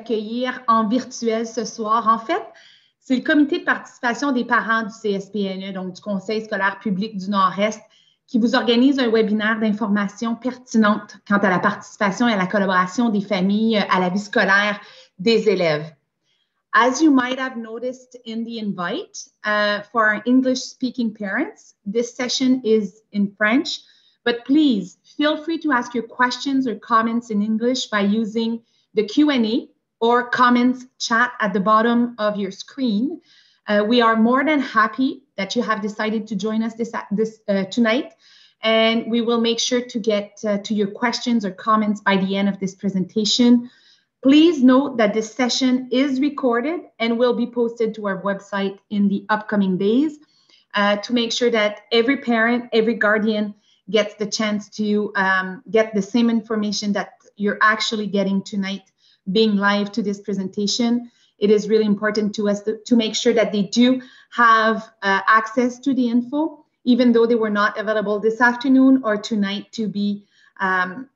accueillir en virtuel ce soir. En fait, c'est le comité de participation des parents du CSPNE, donc du Conseil scolaire public du Nord-Est, qui vous organise un webinaire d'informations pertinentes quant à la participation et à la collaboration des familles à la vie scolaire des élèves. As you might have noticed in the invite, for our English-speaking parents, this session is in French, but please feel free to ask your questions or comments in English by using the Q&A or comments chat at the bottom of your screen. We are more than happy that you have decided to join us tonight, and we will make sure to get to your questions or comments by the end of this presentation. Please note that this session is recorded and will be posted to our website in the upcoming days to make sure that every parent, every guardian gets the chance to get the same information that you're actually getting tonight being live to this presentation. It is really important to us to make sure that they do have access to the info, even though they were not available this afternoon or tonight to be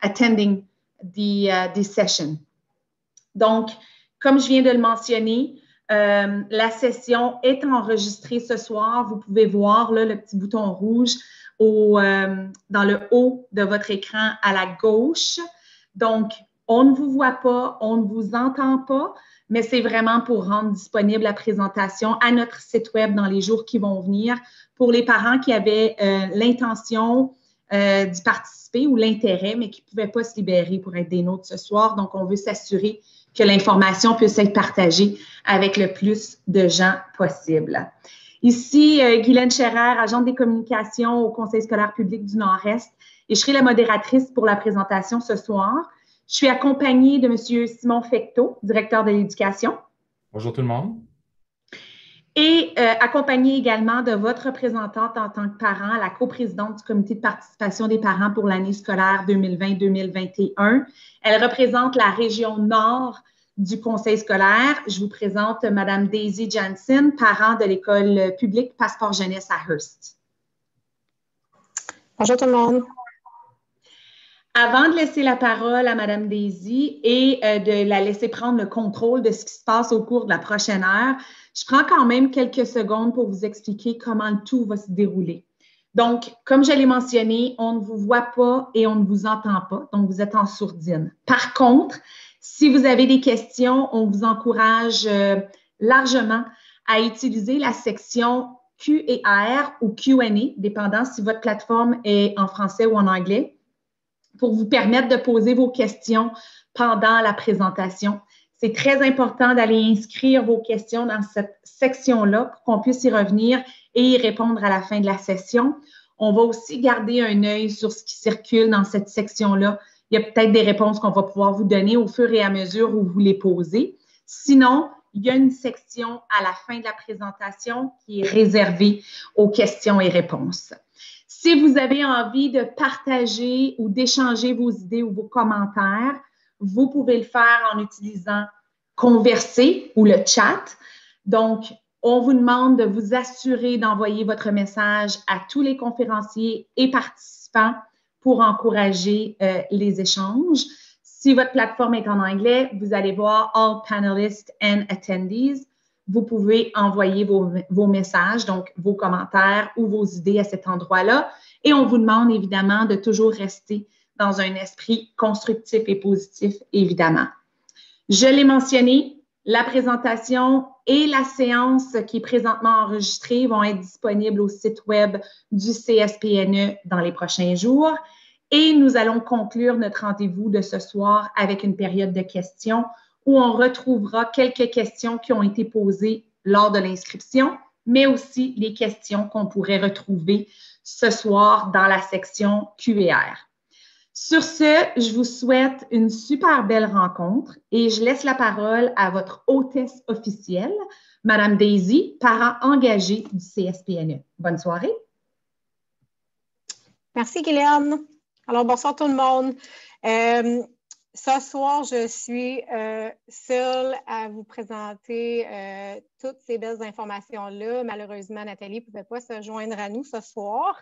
attending this session. Donc, comme je viens de le mentionner, la session est enregistrée ce soir. Vous pouvez voir là, le petit bouton rouge dans le haut de votre écran à la gauche. Donc, on ne vous voit pas, on ne vous entend pas, mais c'est vraiment pour rendre disponible la présentation à notre site web dans les jours qui vont venir pour les parents qui avaient l'intention d'y participer ou l'intérêt, mais qui ne pouvaient pas se libérer pour être des nôtres ce soir. Donc, on veut s'assurer que l'information puisse être partagée avec le plus de gens possible. Ici, Guylaine Scherrer, agente des communications au Conseil scolaire public du Nord-Est, et je serai la modératrice pour la présentation ce soir. Je suis accompagnée de M. Simon Fecteau, directeur de l'éducation. Bonjour tout le monde. Et accompagnée également de votre représentante en tant que parent, la coprésidente du comité de participation des parents pour l'année scolaire 2020-2021. Elle représente la région nord du conseil scolaire. Je vous présente Mme Daisy Jansen, parent de l'école publique Passeport Jeunesse à Hearst. Bonjour tout le monde. Avant de laisser la parole à Mme Daisy et de la laisser prendre le contrôle de ce qui se passe au cours de la prochaine heure, je prends quand même quelques secondes pour vous expliquer comment le tout va se dérouler. Donc, comme je l'ai mentionné, on ne vous voit pas et on ne vous entend pas, donc vous êtes en sourdine. Par contre, si vous avez des questions, on vous encourage largement à utiliser la section Q&R ou Q&A, dépendant si votre plateforme est en français ou en anglais, pour vous permettre de poser vos questions pendant la présentation. C'est très important d'aller inscrire vos questions dans cette section-là pour qu'on puisse y revenir et y répondre à la fin de la session. On va aussi garder un œil sur ce qui circule dans cette section-là. Il y a peut-être des réponses qu'on va pouvoir vous donner au fur et à mesure où vous les posez. Sinon, il y a une section à la fin de la présentation qui est réservée aux questions et réponses. Si vous avez envie de partager ou d'échanger vos idées ou vos commentaires, vous pouvez le faire en utilisant Converser ou le chat. Donc, on vous demande de vous assurer d'envoyer votre message à tous les conférenciers et participants pour encourager les échanges. Si votre plateforme est en anglais, vous allez voir All Panelists and Attendees. Vous pouvez envoyer vos messages, donc vos commentaires ou vos idées à cet endroit-là. Et on vous demande évidemment de toujours rester dans un esprit constructif et positif, évidemment. Je l'ai mentionné, la présentation et la séance qui est présentement enregistrée vont être disponibles au site web du CSPNE dans les prochains jours. Et nous allons conclure notre rendez-vous de ce soir avec une période de questions où on retrouvera quelques questions qui ont été posées lors de l'inscription, mais aussi les questions qu'on pourrait retrouver ce soir dans la section Q&R. Sur ce, je vous souhaite une super belle rencontre et je laisse la parole à votre hôtesse officielle, Mme Daisy, parent engagé du CSPNE. Bonne soirée. Merci, Guylaine. Alors, bonsoir tout le monde. Ce soir, je suis seule à vous présenter toutes ces belles informations-là. Malheureusement, Nathalie ne pouvait pas se joindre à nous ce soir.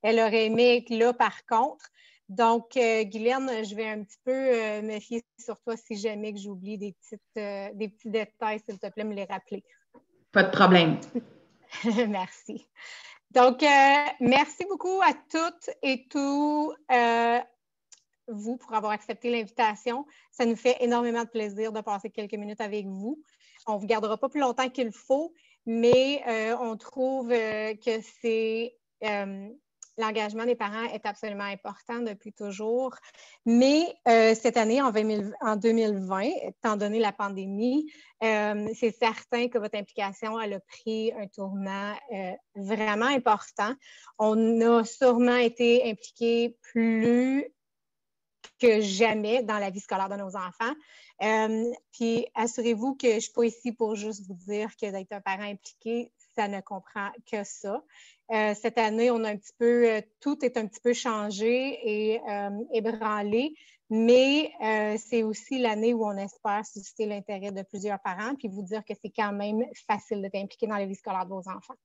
Elle aurait aimé être là par contre. Donc, Guylaine, je vais un petit peu me fier sur toi si jamais que j'oublie des petits détails, s'il te plaît, me les rappeler. Pas de problème. Merci. Donc, merci beaucoup à toutes et tous vous pour avoir accepté l'invitation. Ça nous fait énormément de plaisir de passer quelques minutes avec vous. On ne vous gardera pas plus longtemps qu'il faut, mais on trouve que c'est l'engagement des parents est absolument important depuis toujours. Mais cette année, en 2020, étant donné la pandémie, c'est certain que votre implication elle a pris un tournant vraiment important. On a sûrement été impliqués plus que jamais dans la vie scolaire de nos enfants. Puis assurez-vous que je ne suis pas ici pour juste vous dire que d'être un parent impliqué, ça ne comprend que ça. Cette année, on a un petit peu, tout est un petit peu changé et ébranlé, mais c'est aussi l'année où on espère susciter l'intérêt de plusieurs parents puis vous dire que c'est quand même facile d'être impliqué dans la vie scolaire de vos enfants.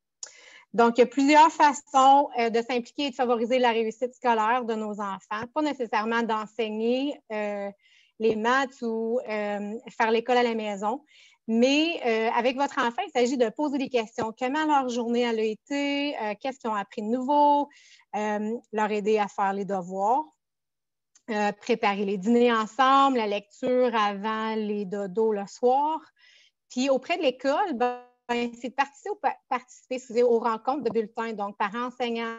Donc, il y a plusieurs façons de s'impliquer et de favoriser la réussite scolaire de nos enfants. Pas nécessairement d'enseigner les maths ou faire l'école à la maison, mais avec votre enfant, il s'agit de poser des questions. Comment leur journée a été? Qu'est-ce qu'ils ont appris de nouveau? Leur aider à faire les devoirs. Préparer les dîners ensemble, la lecture avant les dodos le soir. Puis auprès de l'école, c'est de participer aux rencontres de bulletins, donc parents-enseignants,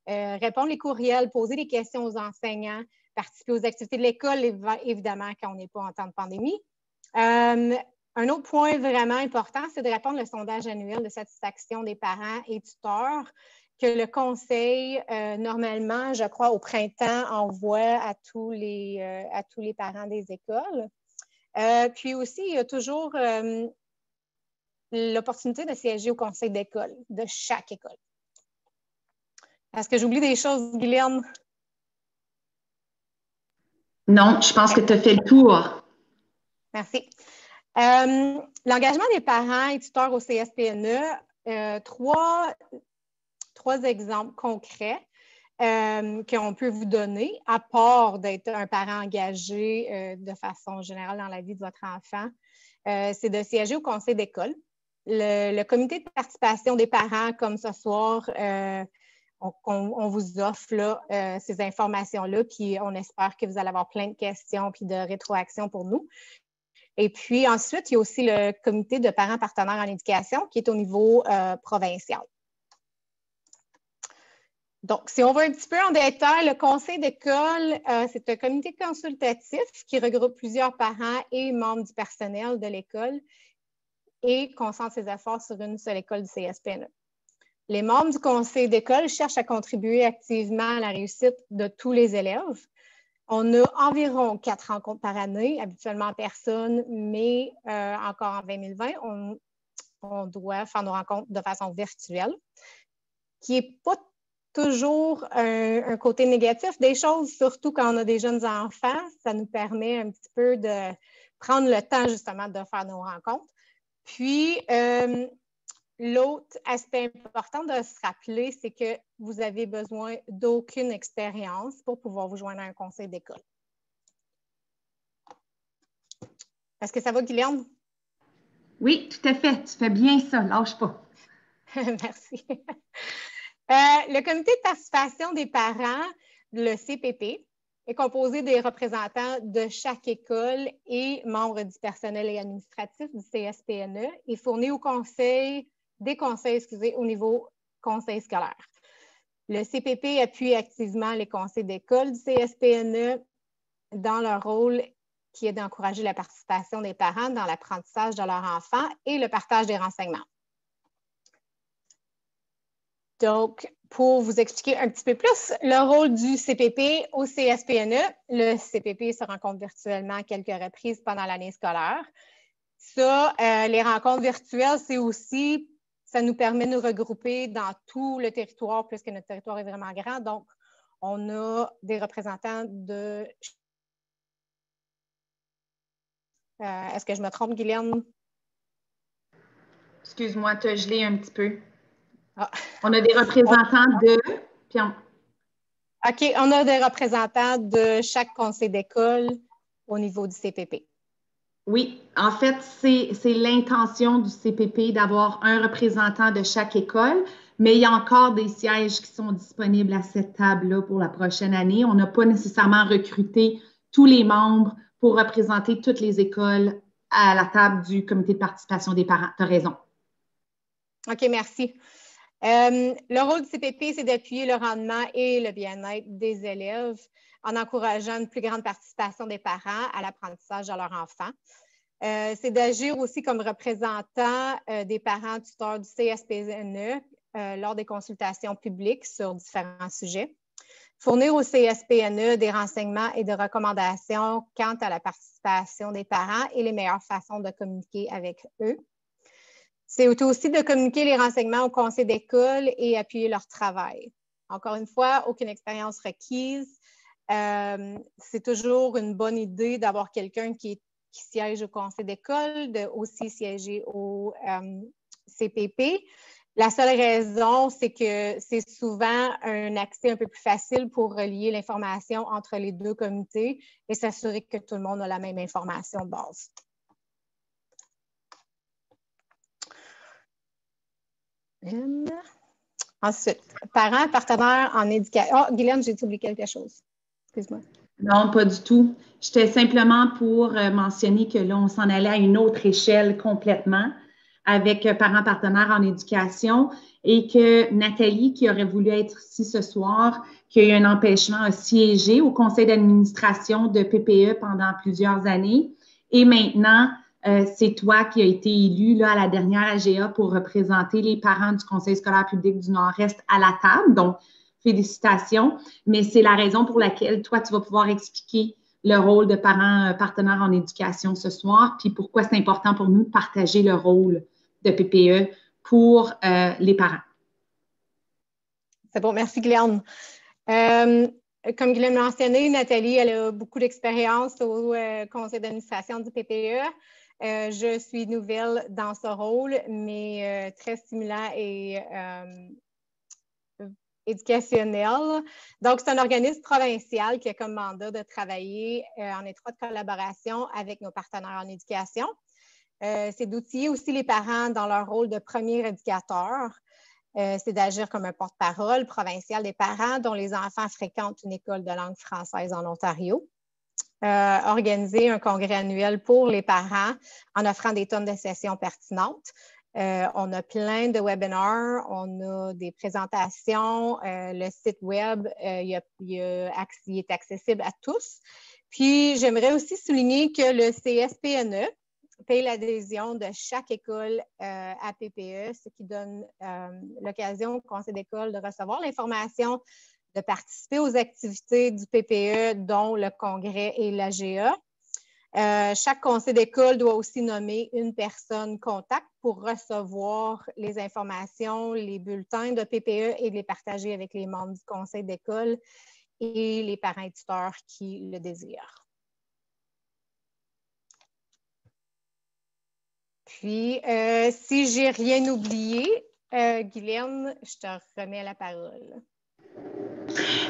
répondre les courriels, poser des questions aux enseignants, participer aux activités de l'école, évidemment, quand on n'est pas en temps de pandémie. Un autre point vraiment important, c'est de répondre au sondage annuel de satisfaction des parents et tuteurs que le conseil, normalement, je crois, au printemps, envoie à tous les parents des écoles. Puis aussi, il y a toujours l'opportunité de siéger au conseil d'école, de chaque école. Est-ce que j'oublie des choses, Guylaine? Non, je pense que tu as fait le tour. Merci. L'engagement des parents et tuteurs au CSPNE, trois exemples concrets qu'on peut vous donner, à part d'être un parent engagé de façon générale dans la vie de votre enfant, c'est de siéger au conseil d'école. Le comité de participation des parents, comme ce soir, on vous offre là, ces informations-là, puis on espère que vous allez avoir plein de questions puis de rétroactions pour nous. Et puis ensuite, il y a aussi le comité de parents partenaires en éducation qui est au niveau provincial. Donc, si on va un petit peu en détail, le conseil d'école, c'est un comité consultatif qui regroupe plusieurs parents et membres du personnel de l'école et concentre ses efforts sur une seule école du CSPNE. Les membres du conseil d'école cherchent à contribuer activement à la réussite de tous les élèves. On a environ 4 rencontres par année, habituellement en personne, mais encore en 2020, on doit faire nos rencontres de façon virtuelle, qui n'est pas toujours un côté négatif des choses, surtout quand on a des jeunes enfants. Ça nous permet un petit peu de prendre le temps justement de faire nos rencontres. Puis, l'autre aspect important de se rappeler, c'est que vous avez besoin d'aucune expérience pour pouvoir vous joindre à un conseil d'école. Est-ce que ça va, Guylaine? Oui, tout à fait. Tu fais bien ça. Lâche pas. Merci. Le comité de participation des parents, le CPP, est composé des représentants de chaque école et membres du personnel et administratif du CSPNE et fournit au des conseils au niveau conseil scolaire. Le CPP appuie activement les conseils d'école du CSPNE dans leur rôle qui est d'encourager la participation des parents dans l'apprentissage de leurs enfants et le partage des renseignements. Donc, pour vous expliquer un petit peu plus le rôle du CPP au CSPNE, le CPP se rencontre virtuellement à quelques reprises pendant l'année scolaire. Ça, les rencontres virtuelles, c'est aussi, ça nous permet de nous regrouper dans tout le territoire, puisque notre territoire est vraiment grand. Donc, on a des représentants de... Est-ce que je me trompe, Guylaine? Excuse-moi, tu as gelé un petit peu. Ah. On a des représentants de... OK, on a des représentants de chaque conseil d'école au niveau du CPP. Oui, en fait, c'est l'intention du CPP d'avoir un représentant de chaque école, mais il y a encore des sièges qui sont disponibles à cette table-là pour la prochaine année. On n'a pas nécessairement recruté tous les membres pour représenter toutes les écoles à la table du comité de participation des parents. Tu as raison. OK, merci. Le rôle du CPP, c'est d'appuyer le rendement et le bien-être des élèves en encourageant une plus grande participation des parents à l'apprentissage de leur enfant. C'est d'agir aussi comme représentant des parents tuteurs du CSPNE lors des consultations publiques sur différents sujets. Fournir au CSPNE des renseignements et des recommandations quant à la participation des parents et les meilleures façons de communiquer avec eux. C'est aussi de communiquer les renseignements au conseil d'école et appuyer leur travail. Encore une fois, aucune expérience requise. C'est toujours une bonne idée d'avoir quelqu'un qui siège au conseil d'école, de aussi siéger au CPP. La seule raison, c'est que c'est souvent un accès un peu plus facile pour relier l'information entre les deux comités et s'assurer que tout le monde a la même information de base. Ensuite, parents, partenaires en éducation. Oh, Guylaine, j'ai oublié quelque chose. Excuse-moi. Non, pas du tout. J'étais simplement pour mentionner que là, on s'en allait à une autre échelle complètement avec parents partenaires en éducation et que Nathalie, qui aurait voulu être ici ce soir, qui a eu un empêchement, a siégé au conseil d'administration de PPE pendant plusieurs années. Et maintenant, c'est toi qui as été élu là, à la dernière AGA pour représenter les parents du Conseil scolaire public du Nord-Est à la table. Donc, félicitations. Mais c'est la raison pour laquelle toi, tu vas pouvoir expliquer le rôle de parents partenaires en éducation ce soir, puis pourquoi c'est important pour nous de partager le rôle de PPE pour les parents. C'est bon, merci Guylaine. Comme Guylaine l'a mentionné, Nathalie, elle a beaucoup d'expérience au conseil d'administration du PPE. Je suis nouvelle dans ce rôle, mais très stimulant et éducationnel. Donc, c'est un organisme provincial qui a comme mandat de travailler en étroite collaboration avec nos partenaires en éducation. C'est d'outiller aussi les parents dans leur rôle de premier éducateur. C'est d'agir comme un porte-parole provincial des parents dont les enfants fréquentent une école de langue française en Ontario. Organiser un congrès annuel pour les parents en offrant des tonnes de sessions pertinentes. On a plein de webinaires, on a des présentations, le site web, il est accessible à tous. Puis, j'aimerais aussi souligner que le CSPNE paye l'adhésion de chaque école à PPE, ce qui donne l'occasion au conseil d'école de recevoir l'information, de participer aux activités du PPE, dont le congrès et l'AGA. Chaque conseil d'école doit aussi nommer une personne contact pour recevoir les informations, les bulletins de PPE et les partager avec les membres du conseil d'école et les parents et tuteurs qui le désirent. Puis, si j'ai rien oublié, Guylaine, je te remets la parole.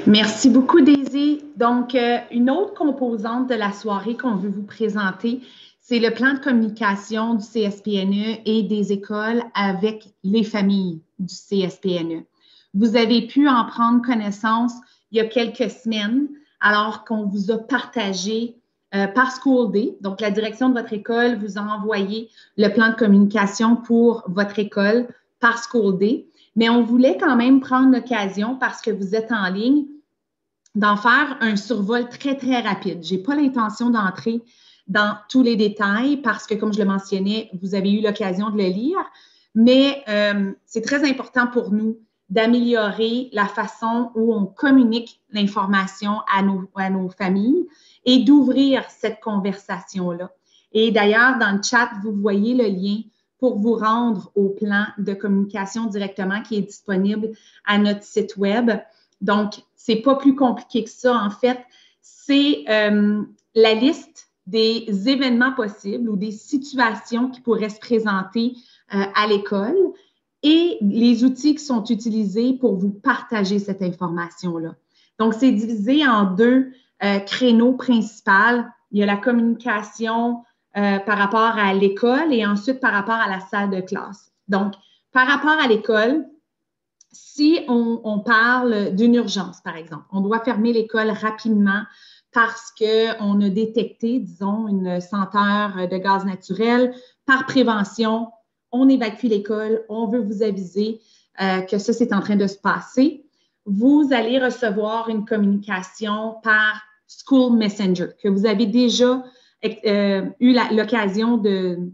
Merci beaucoup, Daisy. Donc, une autre composante de la soirée qu'on veut vous présenter, c'est le plan de communication du CSPNE et des écoles avec les familles du CSPNE. Vous avez pu en prendre connaissance il y a quelques semaines, alors qu'on vous a partagé par School Day. Donc, la direction de votre école vous a envoyé le plan de communication pour votre école par School Day. Mais on voulait quand même prendre l'occasion, parce que vous êtes en ligne, d'en faire un survol très, très rapide. Je n'ai pas l'intention d'entrer dans tous les détails parce que, comme je le mentionnais, vous avez eu l'occasion de le lire, mais c'est très important pour nous d'améliorer la façon où on communique l'information à nos familles et d'ouvrir cette conversation-là. Et d'ailleurs, dans le chat, vous voyez le lien pour vous rendre au plan de communication directement qui est disponible à notre site web. Donc, c'est pas plus compliqué que ça. En fait, c'est la liste des événements possibles ou des situations qui pourraient se présenter à l'école et les outils qui sont utilisés pour vous partager cette information-là. Donc, c'est divisé en deux créneaux principaux. Il y a la communication par rapport à l'école et ensuite par rapport à la salle de classe. Donc, par rapport à l'école, si on parle d'une urgence, par exemple, on doit fermer l'école rapidement parce qu'on a détecté, disons, une senteur de gaz naturel. Par prévention, on évacue l'école, on veut vous aviser que ça, c'est en train de se passer. Vous allez recevoir une communication par School Messenger, que vous avez déjà eu l'occasion de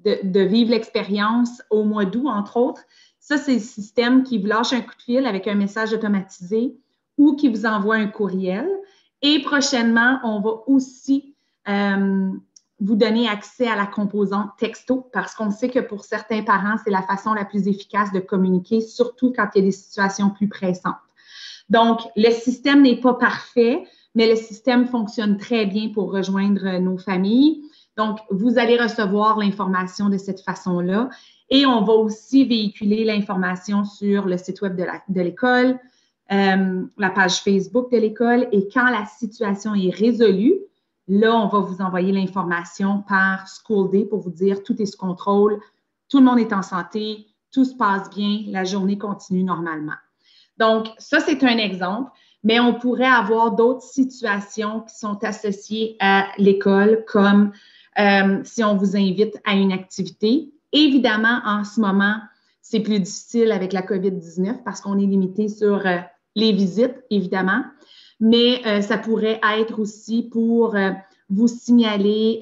vivre l'expérience au mois d'août, entre autres. Ça, c'est le système qui vous lâche un coup de fil avec un message automatisé ou qui vous envoie un courriel. Et prochainement, on va aussi vous donner accès à la composante texto parce qu'on sait que pour certains parents, c'est la façon la plus efficace de communiquer, surtout quand il y a des situations plus pressantes. Donc, le système n'est pas parfait, mais le système fonctionne très bien pour rejoindre nos familles. Donc, vous allez recevoir l'information de cette façon-là. Et on va aussi véhiculer l'information sur le site web de l'école, la page Facebook de l'école. Et quand la situation est résolue, là, on va vous envoyer l'information par School Day pour vous dire tout est sous contrôle, tout le monde est en santé, tout se passe bien, la journée continue normalement. Donc, ça, c'est un exemple, mais on pourrait avoir d'autres situations qui sont associées à l'école, comme si on vous invite à une activité. Évidemment, en ce moment, c'est plus difficile avec la COVID-19 parce qu'on est limité sur les visites, évidemment, mais ça pourrait être aussi pour vous signaler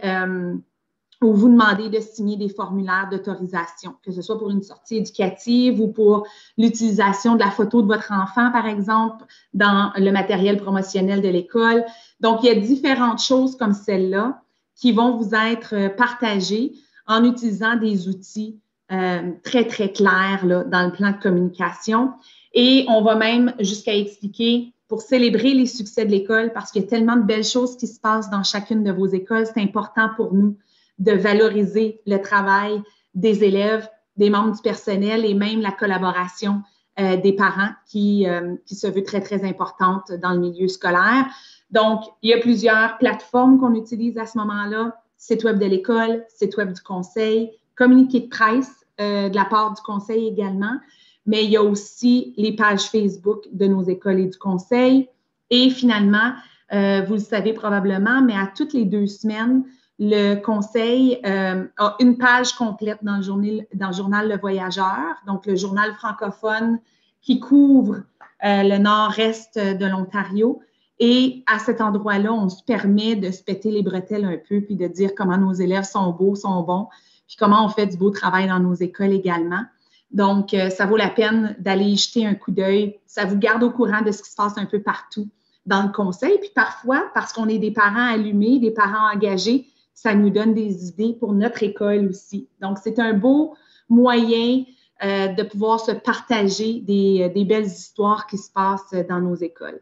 ou vous demander de signer des formulaires d'autorisation, que ce soit pour une sortie éducative ou pour l'utilisation de la photo de votre enfant, par exemple, dans le matériel promotionnel de l'école. Donc, il y a différentes choses comme celle-là qui vont vous être partagées en utilisant des outils très, très clairs là, dans le plan de communication. Et on va même jusqu'à expliquer pour célébrer les succès de l'école, parce qu'il y a tellement de belles choses qui se passent dans chacune de vos écoles, c'est important pour nous de valoriser le travail des élèves, des membres du personnel et même la collaboration des parents qui se veut très, très importante dans le milieu scolaire. Donc, il y a plusieurs plateformes qu'on utilise à ce moment-là, site web de l'école, site web du conseil, communiqué de presse de la part du conseil également, mais il y a aussi les pages Facebook de nos écoles et du conseil. Et finalement, vous le savez probablement, mais à toutes les 2 semaines, le conseil a une page complète dans le journal Le Voyageur, donc le journal francophone qui couvre le nord-est de l'Ontario. Et à cet endroit-là, on se permet de se péter les bretelles un peu, puis de dire comment nos élèves sont beaux, sont bons, puis comment on fait du beau travail dans nos écoles également. Donc, ça vaut la peine d'aller y jeter un coup d'œil. Ça vous garde au courant de ce qui se passe un peu partout dans le conseil. Puis parfois, parce qu'on est des parents allumés, des parents engagés, ça nous donne des idées pour notre école aussi. Donc, c'est un beau moyen de pouvoir se partager des belles histoires qui se passent dans nos écoles.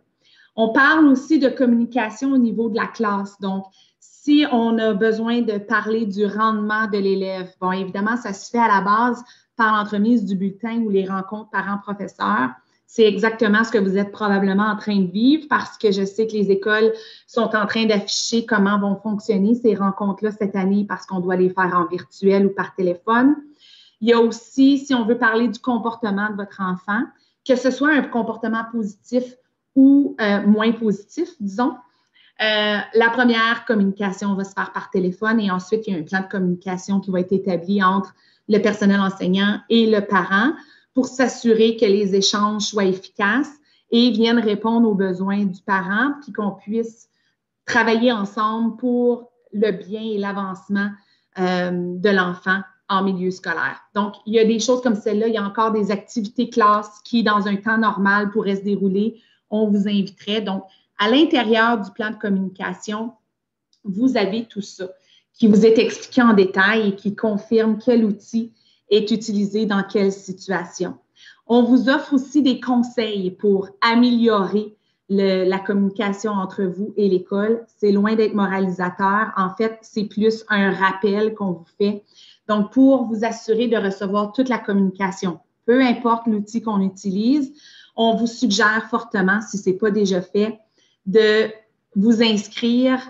On parle aussi de communication au niveau de la classe. Donc, si on a besoin de parler du rendement de l'élève, bon, évidemment, ça se fait à la base par l'entremise du bulletin ou les rencontres parents-professeurs. C'est exactement ce que vous êtes probablement en train de vivre parce que je sais que les écoles sont en train d'afficher comment vont fonctionner ces rencontres-là cette année parce qu'on doit les faire en virtuel ou par téléphone. Il y a aussi, si on veut parler du comportement de votre enfant, que ce soit un comportement positif ou moins positif, disons. La première communication va se faire par téléphone et ensuite, il y a un plan de communication qui va être établi entre le personnel enseignant et le parent pour s'assurer que les échanges soient efficaces et viennent répondre aux besoins du parent, puis qu'on puisse travailler ensemble pour le bien et l'avancement de l'enfant en milieu scolaire. Donc, il y a des choses comme celle-là. Il y a encore des activités classes qui, dans un temps normal, pourraient se dérouler. On vous inviterait. Donc, à l'intérieur du plan de communication, vous avez tout ça qui vous est expliqué en détail et qui confirme quel outil est utilisé dans quelle situation. On vous offre aussi des conseils pour améliorer la communication entre vous et l'école. C'est loin d'être moralisateur. En fait, c'est plus un rappel qu'on vous fait. Donc, pour vous assurer de recevoir toute la communication, peu importe l'outil qu'on utilise, on vous suggère fortement, si ce n'est pas déjà fait, de vous inscrire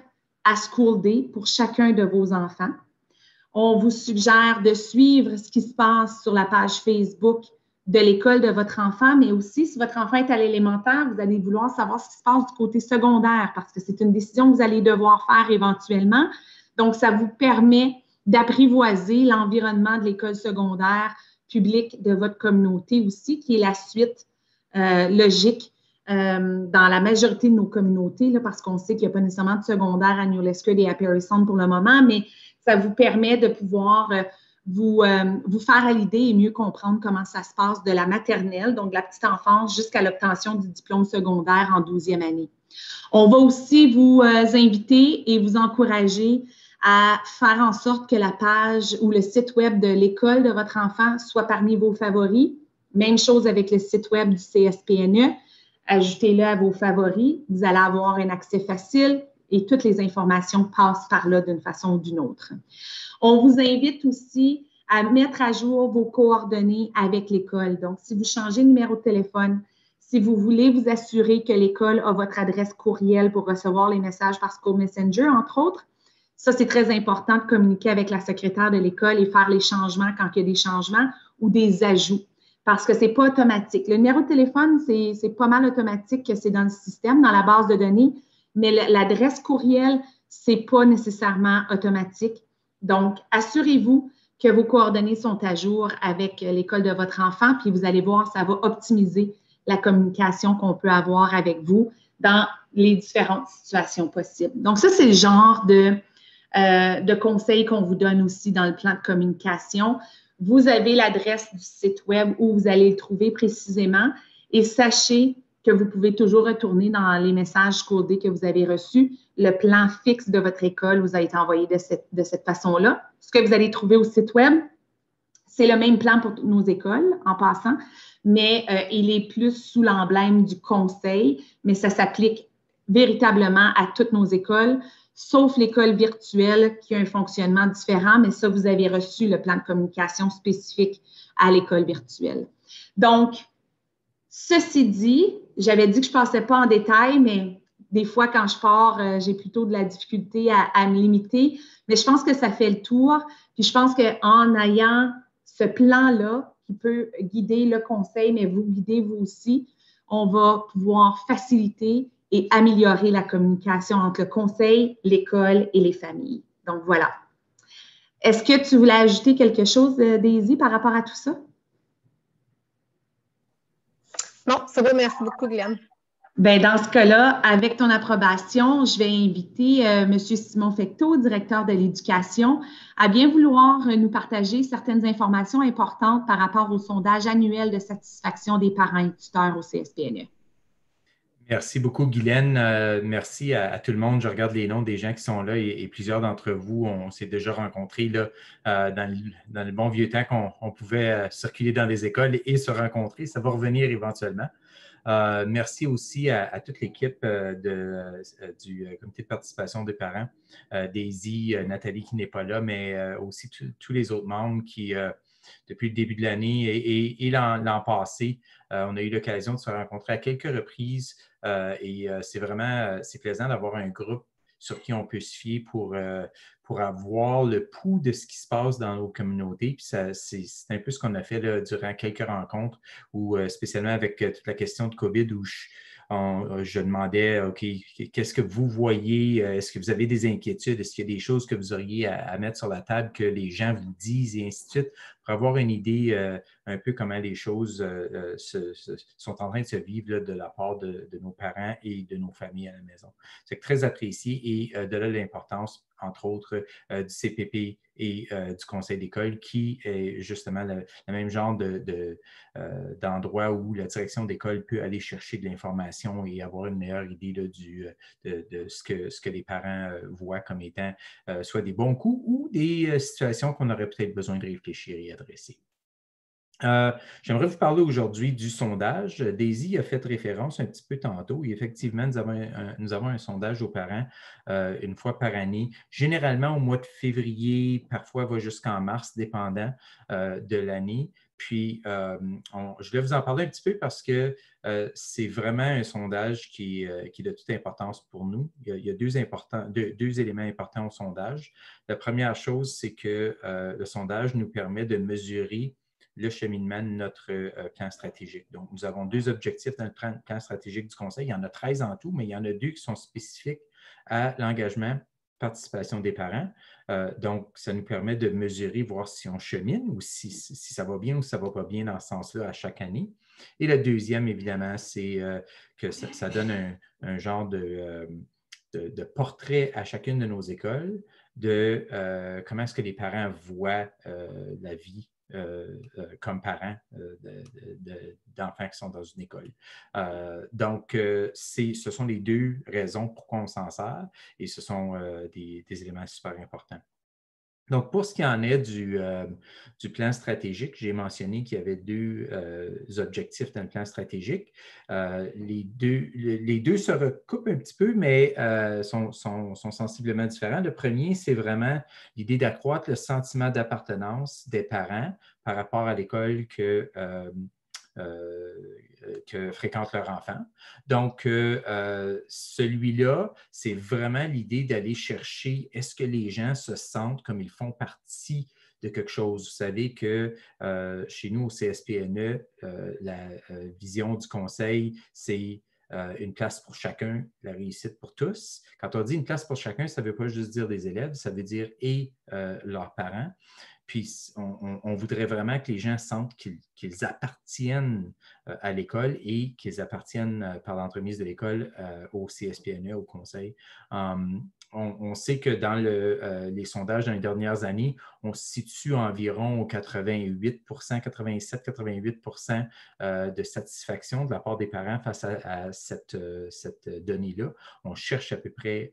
à School Day pour chacun de vos enfants. On vous suggère de suivre ce qui se passe sur la page Facebook de l'école de votre enfant, mais aussi, si votre enfant est à l'élémentaire, vous allez vouloir savoir ce qui se passe du côté secondaire parce que c'est une décision que vous allez devoir faire éventuellement. Donc, ça vous permet d'apprivoiser l'environnement de l'école secondaire publique de votre communauté aussi, qui est la suite logique dans la majorité de nos communautés, là, parce qu'on sait qu'il n'y a pas nécessairement de secondaire à New Lescott et à Parry Sound pour le moment, mais ça vous permet de pouvoir vous faire à l'idée et mieux comprendre comment ça se passe de la maternelle, donc de la petite enfance, jusqu'à l'obtention du diplôme secondaire en 12e année. On va aussi vous inviter et vous encourager à faire en sorte que la page ou le site web de l'école de votre enfant soit parmi vos favoris. Même chose avec le site web du CSPNE. Ajoutez-le à vos favoris. Vous allez avoir un accès facile et toutes les informations passent par là d'une façon ou d'une autre. On vous invite aussi à mettre à jour vos coordonnées avec l'école. Donc, si vous changez de numéro de téléphone, si vous voulez vous assurer que l'école a votre adresse courriel pour recevoir les messages par School Messenger, entre autres, ça, c'est très important de communiquer avec la secrétaire de l'école et faire les changements quand il y a des changements ou des ajouts parce que ce n'est pas automatique. Le numéro de téléphone, c'est pas mal automatique que c'est dans le système, dans la base de données, mais l'adresse courriel, ce n'est pas nécessairement automatique. Donc, assurez-vous que vos coordonnées sont à jour avec l'école de votre enfant, puis vous allez voir, ça va optimiser la communication qu'on peut avoir avec vous dans les différentes situations possibles. Donc, ça, c'est le genre de conseils qu'on vous donne aussi dans le plan de communication. Vous avez l'adresse du site web où vous allez le trouver précisément et sachez que vous pouvez toujours retourner dans les messages codés que vous avez reçus. Le plan fixe de votre école vous a été envoyé de cette façon-là. Ce que vous allez trouver au site web, c'est le même plan pour toutes nos écoles, en passant, mais il est plus sous l'emblème du conseil, mais ça s'applique véritablement à toutes nos écoles, sauf l'école virtuelle qui a un fonctionnement différent, mais ça, vous avez reçu le plan de communication spécifique à l'école virtuelle. Donc, ceci dit, j'avais dit que je ne passais pas en détail, mais des fois, quand je pars, j'ai plutôt de la difficulté à me limiter, mais je pense que ça fait le tour. Puis je pense qu'en ayant ce plan-là qui peut guider le conseil, mais vous guider vous aussi, on va pouvoir faciliter et améliorer la communication entre le conseil, l'école et les familles. Donc, voilà. Est-ce que tu voulais ajouter quelque chose, Daisy, par rapport à tout ça? Non, c'est bon. Merci beaucoup, Guylaine. Bien, dans ce cas-là, avec ton approbation, je vais inviter M. Simon Fecteau, directeur de l'éducation, à bien vouloir nous partager certaines informations importantes par rapport au sondage annuel de satisfaction des parents et tuteurs au CSPNE. Merci beaucoup, Guylaine. Merci à tout le monde. Je regarde les noms des gens qui sont là et plusieurs d'entre vous, on s'est déjà rencontrés là, dans le bon vieux temps qu'on pouvait circuler dans les écoles et se rencontrer. Ça va revenir éventuellement. Merci aussi à toute l'équipe du comité de participation des parents, Daisy, Nathalie qui n'est pas là, mais aussi tous les autres membres qui, depuis le début de l'année et l'an passé, on a eu l'occasion de se rencontrer à quelques reprises et c'est plaisant d'avoir un groupe sur qui on peut se fier pour avoir le pouls de ce qui se passe dans nos communautés. Puis c'est un peu ce qu'on a fait là, durant quelques rencontres, ou spécialement avec toute la question de COVID, où je demandais, OK, qu'est-ce que vous voyez? Est-ce que vous avez des inquiétudes? Est-ce qu'il y a des choses que vous auriez à mettre sur la table que les gens vous disent et ainsi de suite, pour avoir une idée un peu comment les choses sont en train de se vivre là, de la part de nos parents et de nos familles à la maison. C'est très apprécié et de là l'importance, entre autres, du CPP et du conseil d'école, qui est justement le même genre d'endroit où la direction d'école peut aller chercher de l'information et avoir une meilleure idée là, de ce que les parents voient comme étant soit des bons coups ou des situations qu'on aurait peut-être besoin de réfléchir et adresser. J'aimerais vous parler aujourd'hui du sondage. Daisy a fait référence un petit peu tantôt. Et effectivement, nous avons un sondage aux parents une fois par année, généralement au mois de février, parfois va jusqu'en mars, dépendant de l'année. Puis, je vais vous en parler un petit peu parce que c'est vraiment un sondage qui est de toute importance pour nous. Il y a deux éléments importants au sondage. La première chose, c'est que le sondage nous permet de mesurer le cheminement de notre plan stratégique. Donc, nous avons 2 objectifs dans le plan stratégique du Conseil. Il y en a 13 en tout, mais il y en a 2 qui sont spécifiques à l'engagement, participation des parents. Donc, ça nous permet de mesurer, voir si on chemine ou si ça va bien ou si ça ne va pas bien dans ce sens-là à chaque année. Et le deuxième, évidemment, c'est que ça donne un genre de portrait à chacune de nos écoles de comment est-ce que les parents voient la vie comme parents d'enfants qui sont dans une école. Donc, ce sont les 2 raisons pourquoi on s'en sert et ce sont des éléments super importants. Donc, pour ce qui en est du plan stratégique, j'ai mentionné qu'il y avait 2 objectifs dans le plan stratégique. Les deux se recoupent un petit peu, mais sont sensiblement différents. Le premier, c'est vraiment l'idée d'accroître le sentiment d'appartenance des parents par rapport à l'école que fréquente leur enfant. Donc, celui-là, c'est vraiment l'idée d'aller chercher, est-ce que les gens se sentent comme ils font partie de quelque chose? Vous savez que chez nous, au CSPNE, la vision du conseil, c'est une place pour chacun, la réussite pour tous. Quand on dit une place pour chacun, ça ne veut pas juste dire des élèves, ça veut dire et leurs parents. Puis, on voudrait vraiment que les gens sentent qu'ils appartiennent à l'école et qu'ils appartiennent par l'entremise de l'école au CSPNE, au conseil. On sait que dans les sondages dans les dernières années, on se situe environ au 88 87-88 de satisfaction de la part des parents face à cette donnée-là. On cherche à peu près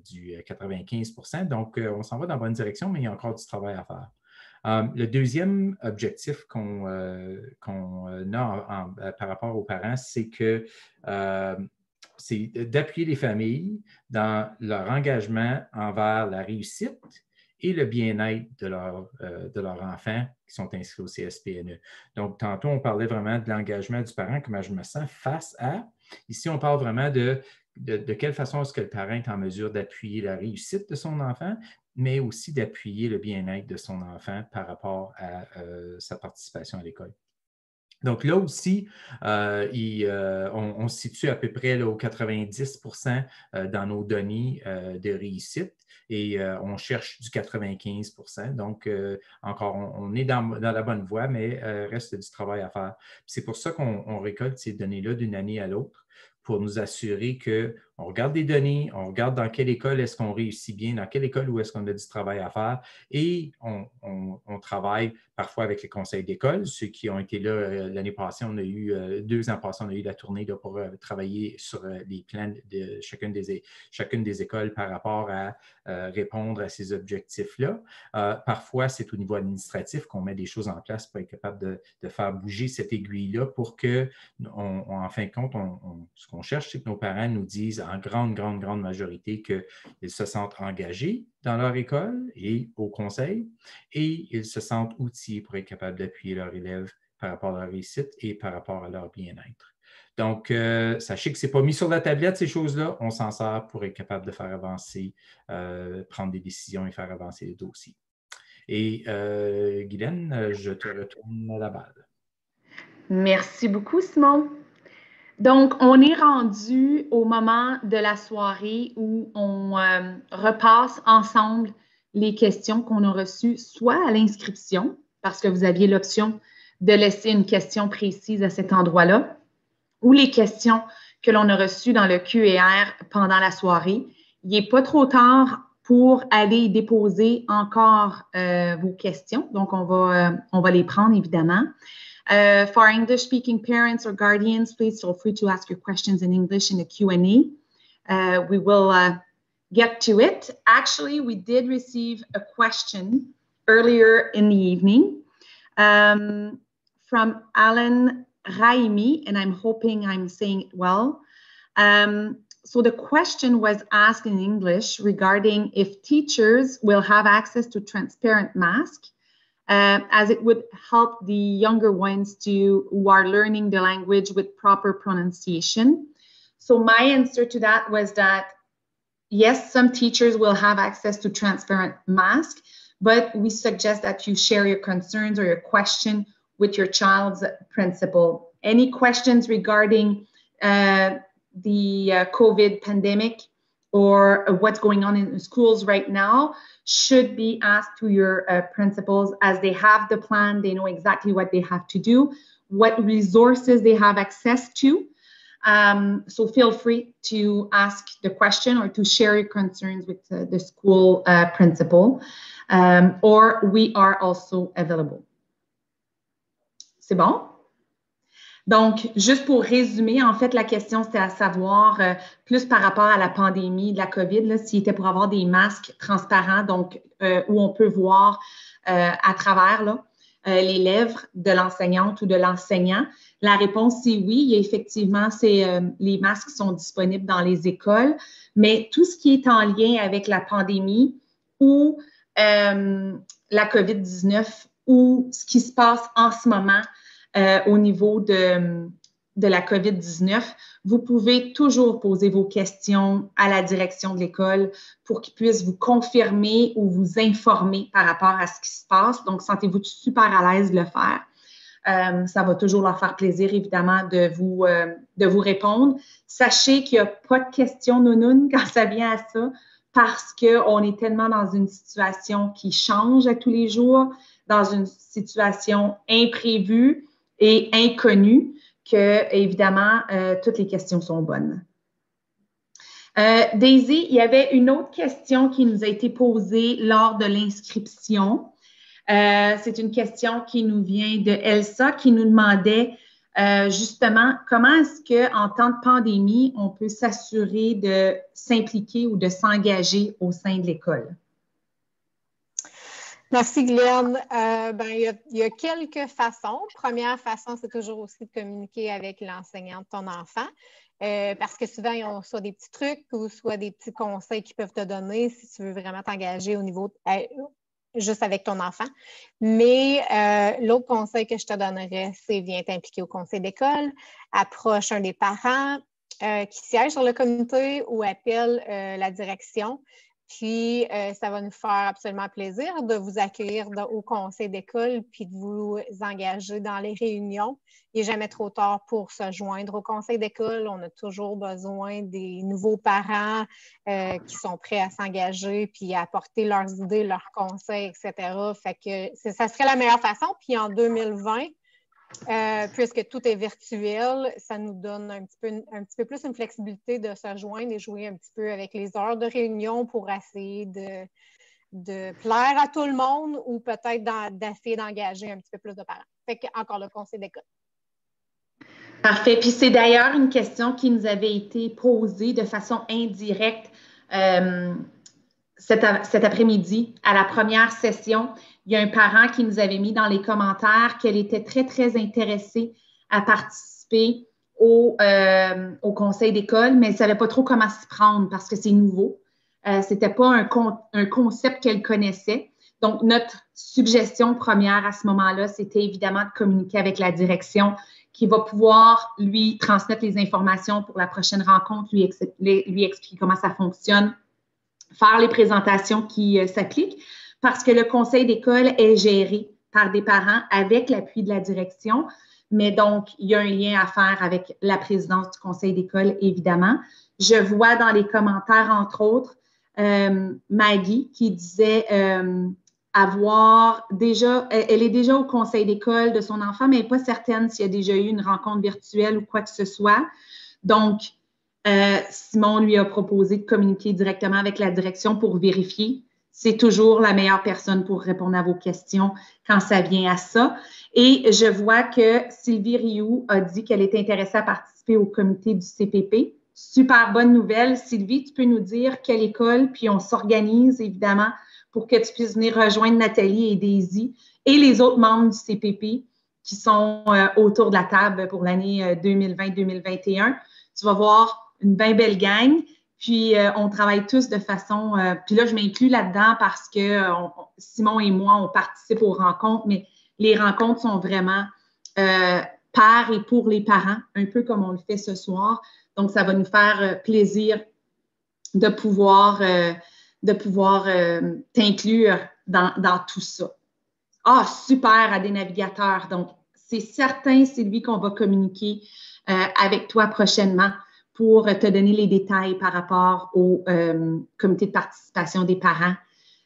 du 95 %. Donc, on s'en va dans la bonne direction, mais il y a encore du travail à faire. Le deuxième objectif qu'on a par rapport aux parents, c'est d'appuyer les familles dans leur engagement envers la réussite et le bien-être de leurs enfants qui sont inscrits au CSPNE. Donc, tantôt, on parlait vraiment de l'engagement du parent, comment je me sens face à. Ici, on parle vraiment de quelle façon est-ce que le parent est en mesure d'appuyer la réussite de son enfant, mais aussi d'appuyer le bien-être de son enfant par rapport à sa participation à l'école. Donc là aussi, on se situe à peu près là, au 90 % dans nos données de réussite et on cherche du 95 %. Donc, encore, on est dans la bonne voie, mais reste du travail à faire. C'est pour ça qu'on récolte ces données-là d'une année à l'autre pour nous assurer qu'on regarde des données, on regarde dans quelle école est-ce qu'on réussit bien, dans quelle école où est-ce qu'on a du travail à faire et on travaille parfois avec les conseils d'école. Ceux qui ont été là l'année passée, on a eu 2 ans passés, on a eu la tournée là, pour travailler sur les plans de chacune des écoles par rapport à répondre à ces objectifs-là. Parfois, c'est au niveau administratif qu'on met des choses en place pour être capable de faire bouger cette aiguille-là pour que, en fin de compte, ce qu'on cherche, c'est que nos parents nous disent en grande majorité qu'ils se sentent engagés dans leur école et au conseil et ils se sentent outillés pour être capables d'appuyer leurs élèves par rapport à leur réussite et par rapport à leur bien-être. Donc, sachez que ce n'est pas mis sur la tablette, ces choses-là. On s'en sert pour être capable de faire avancer, prendre des décisions et faire avancer les dossiers. Et Guylaine, je te retourne la balle. Merci beaucoup, Simon. Donc, on est rendu au moment de la soirée où on repasse ensemble les questions qu'on a reçues, soit à l'inscription, parce que vous aviez l'option de laisser une question précise à cet endroit-là, ou les questions que l'on a reçues dans le Q&R pendant la soirée. Il n'est pas trop tard pour aller déposer encore vos questions. Donc, on va les prendre, évidemment. For English-speaking parents or guardians, please feel free to ask your questions in English in the Q&A. We will get to it. Actually, we did receive a question earlier in the evening from from Alan Raimi, and I'm hoping I'm saying it well. So the question was asked in English regarding if teachers will have access to transparent masks, as it would help the younger ones who are learning the language with proper pronunciation. So my answer to that was that yes, some teachers will have access to transparent masks, but we suggest that you share your concerns or your question with your child's principal. Any questions regarding the COVID pandemic or what's going on in schools right now should be asked to your principals, as they have the plan, they know exactly what they have to do, what resources they have access to. So feel free to ask the question or to share your concerns with the school principal, or we are also available. C'est bon? Donc, juste pour résumer, en fait, la question, c'était à savoir, plus par rapport à la pandémie de la COVID, s'il était pour avoir des masques transparents, donc où on peut voir à travers les lèvres de l'enseignante ou de l'enseignant. La réponse, c'est oui. Effectivement, les masques sont disponibles dans les écoles, mais tout ce qui est en lien avec la pandémie ou la COVID-19 ou ce qui se passe en ce moment au niveau de la COVID-19, vous pouvez toujours poser vos questions à la direction de l'école pour qu'ils puissent vous confirmer ou vous informer par rapport à ce qui se passe. Donc, sentez-vous super à l'aise de le faire. Ça va toujours leur faire plaisir, évidemment, de vous répondre. Sachez qu'il n'y a pas de questions nounounes quand ça vient à ça, parce qu'on est tellement dans une situation qui change à tous les jours, dans une situation imprévue et inconnue, que, évidemment, toutes les questions sont bonnes. Daisy, il y avait une autre question qui nous a été posée lors de l'inscription. C'est une question qui nous vient de Elsa, qui nous demandait justement comment est-ce qu'en temps de pandémie, on peut s'assurer de s'impliquer ou de s'engager au sein de l'école? Merci, Guylaine. Il y a quelques façons. Première façon, c'est toujours aussi de communiquer avec l'enseignant de ton enfant, parce que souvent, ils ont soit des petits trucs ou soit des petits conseils qu'ils peuvent te donner si tu veux vraiment t'engager au niveau juste avec ton enfant. Mais l'autre conseil que je te donnerais, c'est viens t'impliquer au conseil d'école, approche un des parents qui siège sur le comité ou appelle la direction. Puis, ça va nous faire absolument plaisir de vous accueillir au conseil d'école puis de vous engager dans les réunions. Il n'est jamais trop tard pour se joindre au conseil d'école. On a toujours besoin des nouveaux parents qui sont prêts à s'engager puis à apporter leurs idées, leurs conseils, etc. Fait que ça serait la meilleure façon. Puis en 2020, puisque tout est virtuel, ça nous donne un petit peu plus une flexibilité de se joindre et jouer un petit peu avec les heures de réunion pour essayer de plaire à tout le monde ou peut-être d'essayer d'engager un petit peu plus de parents. Fait qu'encore le conseil d'école. Parfait. Puis c'est d'ailleurs une question qui nous avait été posée de façon indirecte cet après-midi à la première session. Il y a un parent qui nous avait mis dans les commentaires qu'elle était très, très intéressée à participer au conseil d'école, mais elle ne savait pas trop comment s'y prendre parce que c'est nouveau. Ce n'était pas un concept qu'elle connaissait. Donc, notre suggestion première à ce moment-là, c'était évidemment de communiquer avec la direction qui va pouvoir lui transmettre les informations pour la prochaine rencontre, lui expliquer comment ça fonctionne, faire les présentations qui s'appliquent, parce que le conseil d'école est géré par des parents avec l'appui de la direction. Mais donc, il y a un lien à faire avec la présidence du conseil d'école, évidemment. Je vois dans les commentaires, entre autres, Maggie qui disait elle est déjà au conseil d'école de son enfant, mais elle n'est pas certaine s'il y a déjà eu une rencontre virtuelle ou quoi que ce soit. Donc, Simon lui a proposé de communiquer directement avec la direction pour vérifier. C'est toujours la meilleure personne pour répondre à vos questions quand ça vient à ça. Et je vois que Sylvie Rioux a dit qu'elle est intéressée à participer au comité du CPP. Super bonne nouvelle. Sylvie, tu peux nous dire quelle école, puis on s'organise évidemment pour que tu puisses venir rejoindre Nathalie et Daisy et les autres membres du CPP qui sont autour de la table pour l'année 2020-2021. Tu vas voir une bien belle gang. Puis, on travaille tous de façon… puis là, je m'inclus là-dedans parce que Simon et moi, on participe aux rencontres, mais les rencontres sont vraiment par et pour les parents, un peu comme on le fait ce soir. Donc, ça va nous faire plaisir de pouvoir t'inclure dans tout ça. Ah, super, à des navigateurs. Donc, c'est certain, Sylvie, qu'on va communiquer avec toi prochainement pour te donner les détails par rapport au comité de participation des parents.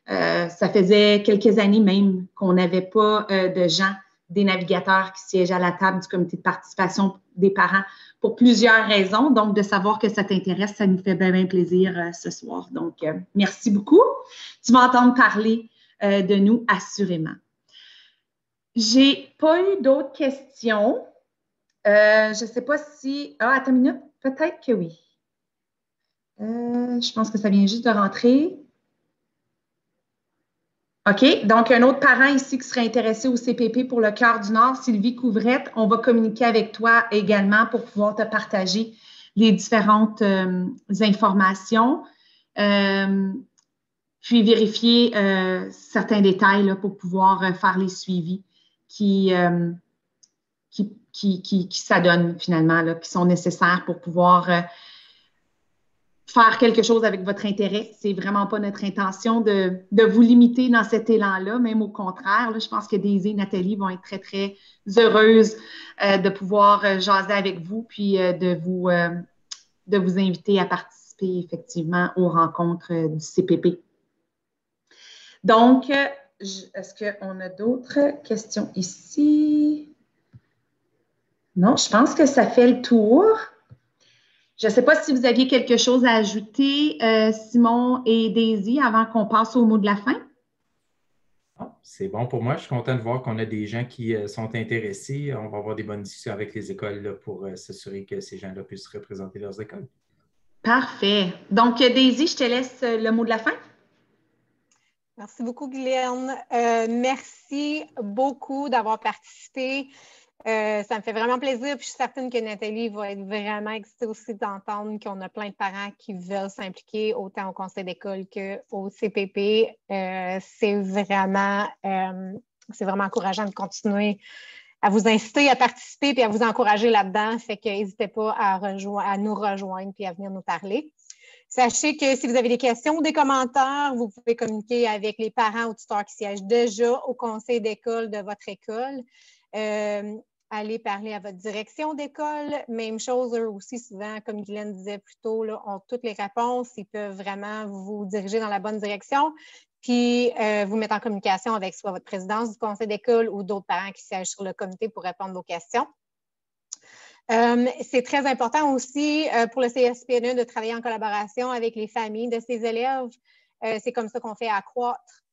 Ça faisait quelques années même qu'on n'avait pas de gens, des navigateurs qui siègent à la table du comité de participation des parents pour plusieurs raisons. Donc, de savoir que ça t'intéresse, ça nous fait bien, bien plaisir ce soir. Donc, merci beaucoup. Tu vas entendre parler de nous assurément. J'ai pas eu d'autres questions. Je ne sais pas si… Ah, attends une minute. Peut-être que oui. Je pense que ça vient juste de rentrer. OK. Donc, un autre parent ici qui serait intéressé au CPP pour le Cœur du Nord, Sylvie Couvrette, on va communiquer avec toi également pour pouvoir te partager les différentes informations. Puis vérifier certains détails là, pour pouvoir faire les suivis qui s'adonnent finalement, là, qui sont nécessaires pour pouvoir faire quelque chose avec votre intérêt. C'est vraiment pas notre intention de vous limiter dans cet élan-là, même au contraire. Là, je pense que Daisy et Nathalie vont être très, très heureuses de pouvoir jaser avec vous puis de vous inviter à participer effectivement aux rencontres du CPP. Donc, est-ce qu'on a d'autres questions ici? Non, je pense que ça fait le tour. Je ne sais pas si vous aviez quelque chose à ajouter, Simon et Daisy, avant qu'on passe au mot de la fin. C'est bon pour moi. Je suis content de voir qu'on a des gens qui sont intéressés. On va avoir des bonnes discussions avec les écoles là, pour s'assurer que ces gens-là puissent représenter leurs écoles. Parfait. Donc, Daisy, je te laisse le mot de la fin. Merci beaucoup, Guylaine. Merci beaucoup d'avoir participé. Ça me fait vraiment plaisir. Puis je suis certaine que Nathalie va être vraiment excitée aussi d'entendre qu'on a plein de parents qui veulent s'impliquer autant au conseil d'école qu'au CPP. C'est vraiment encourageant de continuer à vous inciter à participer et à vous encourager là-dedans. Fait que n'hésitez pas à nous rejoindre et à venir nous parler. Sachez que si vous avez des questions ou des commentaires, vous pouvez communiquer avec les parents ou tuteurs qui siègent déjà au conseil d'école de votre école. Allez parler à votre direction d'école. Même chose, eux aussi, souvent, comme Guylaine disait plus tôt, là, ont toutes les réponses. Ils peuvent vraiment vous diriger dans la bonne direction. Puis, vous mettre en communication avec soit votre présidence du conseil d'école ou d'autres parents qui siègent sur le comité pour répondre aux questions. C'est très important aussi pour le CSPNE de travailler en collaboration avec les familles de ces élèves. C'est comme ça qu'on fait accroître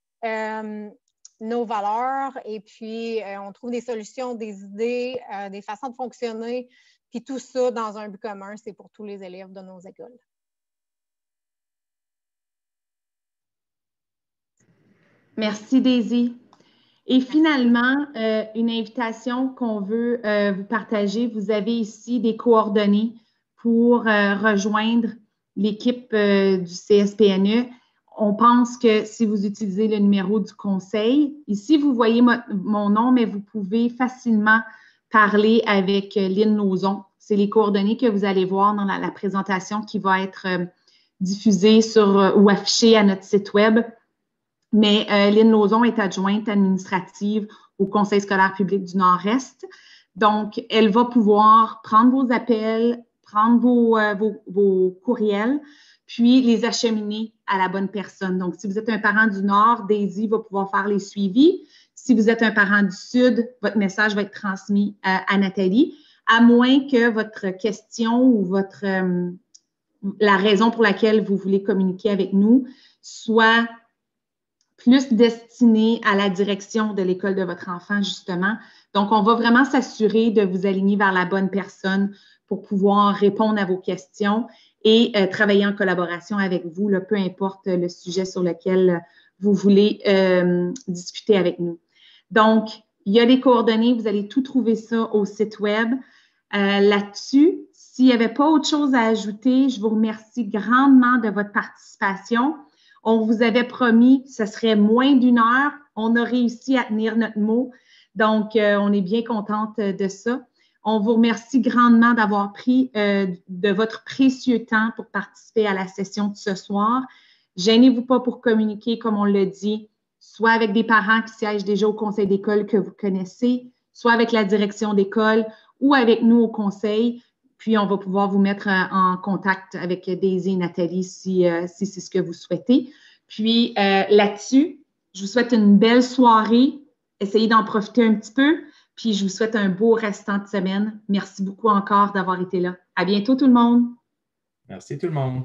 nos valeurs et puis on trouve des solutions, des idées, des façons de fonctionner. Puis tout ça dans un but commun, c'est pour tous les élèves de nos écoles. Merci, Daisy. Et finalement, une invitation qu'on veut vous partager. Vous avez ici des coordonnées pour rejoindre l'équipe du CSPNE. On pense que si vous utilisez le numéro du conseil, ici, vous voyez mon nom, mais vous pouvez facilement parler avec Lynn Lauzon. C'est les coordonnées que vous allez voir dans la présentation qui va être diffusée ou affichée à notre site web. Mais Lynn Lauzon est adjointe administrative au Conseil scolaire public du Nord-Est. Donc, elle va pouvoir prendre vos appels, prendre vos courriels, puis les acheminer à la bonne personne. Donc, si vous êtes un parent du Nord, Daisy va pouvoir faire les suivis. Si vous êtes un parent du Sud, votre message va être transmis à Nathalie, à moins que votre question ou la raison pour laquelle vous voulez communiquer avec nous soit plus destinée à la direction de l'école de votre enfant, justement. Donc, on va vraiment s'assurer de vous aligner vers la bonne personne pour pouvoir répondre à vos questions et travailler en collaboration avec vous, là, peu importe le sujet sur lequel vous voulez discuter avec nous. Donc, il y a les coordonnées, vous allez tout trouver ça au site web. Là-dessus, s'il n'y avait pas autre chose à ajouter, je vous remercie grandement de votre participation. On vous avait promis que ce serait moins d'1 heure. On a réussi à tenir notre mot. Donc, on est bien contente de ça. On vous remercie grandement d'avoir pris de votre précieux temps pour participer à la session de ce soir. Gênez-vous pas pour communiquer, comme on l'a dit, soit avec des parents qui siègent déjà au conseil d'école que vous connaissez, soit avec la direction d'école ou avec nous au conseil. Puis, on va pouvoir vous mettre en contact avec Daisy et Nathalie si c'est ce que vous souhaitez. Puis, là-dessus, je vous souhaite une belle soirée. Essayez d'en profiter un petit peu. Puis, je vous souhaite un beau restant de semaine. Merci beaucoup encore d'avoir été là. À bientôt, tout le monde. Merci tout le monde.